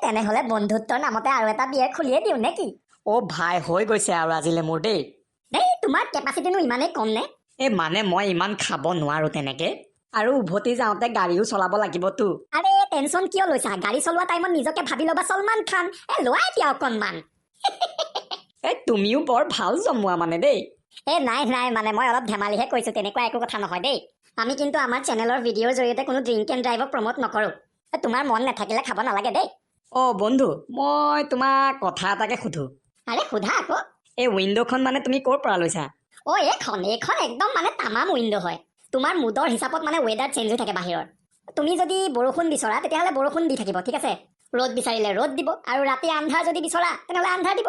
তেনেহলে বন্ধুত্বৰ নামতে আৰু এটা বিয়েৰ খুলিয়ে দিওঁ নে কি? ভাই হৈ গৈছে আৰু আজিলে মোৰ দেই। তোমাৰ কেপাচিটিনো ইমানেই কম নে? মানে মই ইমান খাব নোৱাৰো তেনেকে, আৰু উভতি যাওঁতে গাড়ীও চলাব লাগিবতো। আৰে টেনচন কিয় লৈছা? গাড়ী চলোৱা টাইমত নিজকে ভাবি ল'বা সলমান খান। লোৱা এতিয়া অকণমান। তুমিও বৰ ভাল জমোৱা মানে দেই। নাই মানে মই অলপ ধেমালিহে কৈছো, তেনেকুৱা একো কথা নহয় দেই। আমি কিন্তু আমাৰ চেনেলৰ ভিডিঅ'ৰ জৰিয়তে কোনো ড্ৰিংক এণ্ড ড্ৰাইভক প্ৰমোট নকৰো। তোমাৰ মন নাথাকিলে খাব নালাগে দেই। বন্ধু, মই তোমাক কথা এটাকে সুধো। আৰে সোধা আকৌ। এই উইণ্ডোখন মানে তুমি ক'ৰ পৰা লৈছা? এইখন একদম মানে তামাম উইণ্ডো হয়। তোমাৰ মুডৰ হিচাপত মানে ৱেডাৰ চেঞ্জ হৈ থাকে বাহিৰৰ। তুমি যদি বৰষুণ বিচৰা তেতিয়াহ'লে বৰষুণ দি থাকিব, ঠিক আছে? ৰ'দ বিচাৰিলে ৰ'দ দিব, আৰু ৰাতি আন্ধাৰ যদি বিচৰা তেনেহ'লে আন্ধাৰ দিব।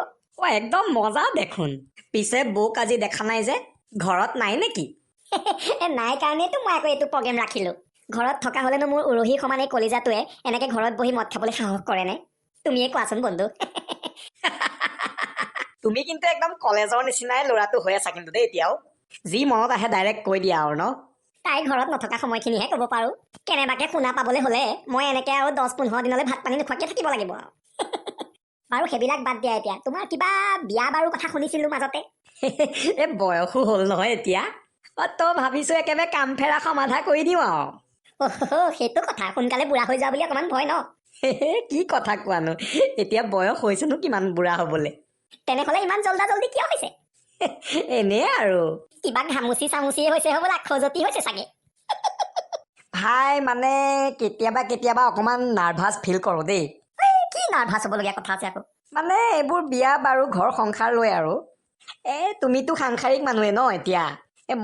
একদম মজা দেখোন। পিছে বৌক আজি দেখা নাই যে, ঘৰত নাই নেকি? নাই কাৰণেতো মই আকৌ এইটো প্ৰগ্ৰেম ৰাখিলো। ঘৰত থকা হলেনো মোৰ উৰহী সমান এই কলিজাটোৱে এনেকে ঘৰত বহি মদ খাবলৈ সাহস কৰে নে? তুমিয়ে কোৱাচোন বন্ধু। তুমি কিন্তু একদম কলেজৰ নিচিনাই ল'ৰাটো হৈ আছা কিন্তু দেই এতিয়াও। যি মনত আহে ডাইৰেক্ট কৈ দিয়া আৰু ন? তাই ঘৰত নথকা সময়খিনিহে ক'ব পাৰো। কেনেবাকে শুনা পাবলৈ হলে মই এনেকে আৰু 10-15 দিনলৈ ভাত পানী নোখোৱাকে থাকিব লাগিব আৰু। বাৰু সেইবিলাক বাদ দিয়া এতিয়া। তোমাৰ কিবা বিয়া বাৰু কথা শুনিছিলো মাজতে। বয়সো হ'ল নহয় এতিয়া। তই ভাবিছো একেবাৰে কাম ফেৰা সমাধা কৰি দিওঁ আৰু। সেইটো কথা। সোনকালে বুঢ়া হৈ যোৱা বুলি অকমান ভয় ন? কি কথা কোৱানো, এতিয়া বয়স হৈছেনো কিমান বুঢ়া হবলে। তেনেহলে ইমান জল্দি কিয় হৈছে? এনে আৰু কিবা ঘামুচি চামুচিয়ে হৈছে হবলা, খজতি হৈছে চাগে। ভাই মানে কেতিয়াবা অকমান নাৰ্ভাছ ফিল কৰো দেই। কি নাৰ্ভাছ হবলগীয়া কথা আছে আকৌ? মানে এইবোৰ বিয়া বাৰু ঘৰ সংসাৰ লৈ আৰু। তুমিতো সাংসাৰিক মানুহে ন এতিয়া।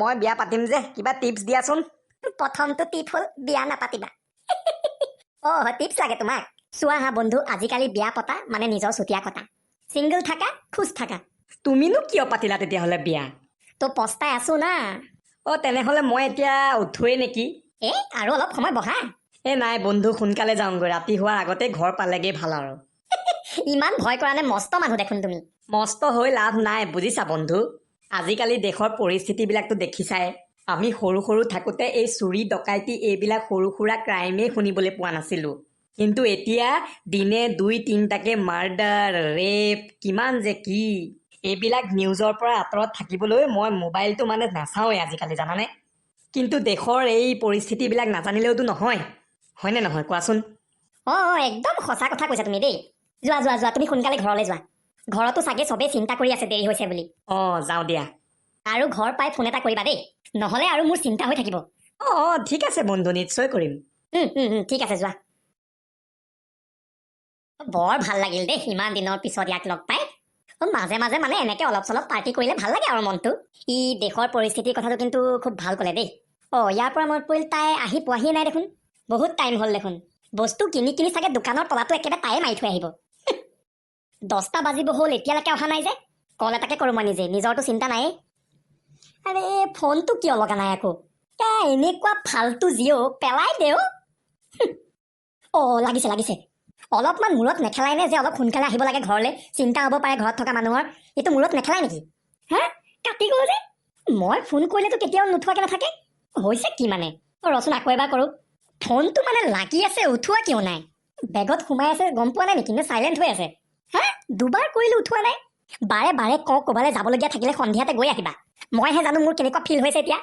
মই বিয়া পাতিম যে, কিবা টিপছ দিয়াচোন। প্ৰথমটো টিপ হ'ল বিয়া নাপাতিবা। টিপছ লাগে তোমাক? চোৱা হা বন্ধু, আজিকালি বিয়া পতা মানে নিজৰ চুতীয়া কটা। চিংগল থাকা, খুচ থাকা। তুমিনো কিয় পাতিলা তেতিয়াহ'লে বিয়া? তো পস্তাই আছো না। তেনেহ'লে মই এতিয়া উঠোৱেই নেকি? আৰু অলপ সময় বহা। নাই বন্ধু, সোনকালে যাওঁগৈ। ৰাতি হোৱাৰ আগতে ঘৰ পালেগে ভাল আৰু। ইমান ভয় কৰা নে? মস্ত মানুহ দেখোন তুমি। মস্ত হৈ লাভ নাই বুজিছা বন্ধু। আজিকালি দেশৰ পৰিস্থিতিবিলাকতো দেখিছাই। আমি সৰু থাকোতে এই চুৰি ডকাইতি এইবিলাক সৰু সুৰা ক্ৰাইমেই শুনিবলৈ পোৱা নাছিলো। কিন্তু এতিয়া দিনে 2-3টাকে মাৰ্ডাৰ, ৰেপ, কিমান যে কি। এইবিলাক নিউজৰ পৰা আঁতৰত থাকিবলৈ মই মোবাইলটো মানে নাচাওঁৱেই আজিকালি, জানানে? কিন্তু দেশৰ এই পৰিস্থিতিবিলাক নাজানিলেওতো নহয়, হয়নে নহয় কোৱাচোন? একদম সঁচা কথা কৈছা তুমি দেই। যোৱা তুমি সোনকালে ঘৰলৈ যোৱা। ঘৰতো চাগে চবেই চিন্তা কৰি আছে দেৰি হৈছে বুলি। যাওঁ দিয়া। আৰু ঘৰ পাই ফোন এটা কৰিবা দেই, নহলে আৰু মোৰ চিন্তা হৈ থাকিব। ঠিক আছে বন্ধু, নিশ্চয় কৰিম। ঠিক আছে, যোৱা। বৰ ভাল লাগিল দেই ইমান দিনৰ পিছত ইয়াক লগ পাই। মাজে মাজে মানে এনেকে অলপ চলপ পাৰ্টি কৰিলে ভাল লাগে আৰু মনটো। ই দেশৰ পৰিস্থিতিৰ কথাটো কিন্তু খুব ভাল ক'লে দেই। ইয়াৰ পৰা মনত পৰিল, তাই আহি পোৱাহিয়ে নাই দেখোন। বহুত টাইম হ'ল দেখোন। বস্তু কিনি চাগে দোকানৰ তলাটো একেবাৰে তাইয়ে মাৰি থৈ আহিব। 10টা বাজিব হ'ল, এতিয়ালৈকে অহা নাই যে। কল এটাকে কৰো মই নিজে, নিজৰটো চিন্তা নাই। আৰে ফোনটো কিয় লগা নাই আকৌ? এনেকুৱা ফাল্টু জিঅ' পেলাই দেও। লাগিছে। অলপমান মূৰত নেখেলাই নে যে অলপ সোনকালে আহিব লাগে ঘৰলে? চিন্তা হ'ব পাৰে ঘৰত থকা মানুহৰ। এইটো মূৰত নেখেলাই নেকি? কাটি গ'ল যে। মই ফোন কৰিলেতো কেতিয়াও নুঠোৱাকে নাথাকে। হৈছে কি মানে? ৰচোন আকৌ এবাৰ কৰো। ফোনটো মানে লাগি আছে, উঠোৱা কিয় নাই? বেগত সোমাই আছে গম পোৱা নাই নেকি? নে চাইলেণ্ট হৈ আছে? দুবাৰ কৰিলো উঠোৱা নাই। বাৰে ক'বালৈ যাবলগীয়া থাকিলে সন্ধিয়াতে গৈ আহিবা। মইহে জানো মোৰ কেনেকুৱা ফিল হৈছে এতিয়া।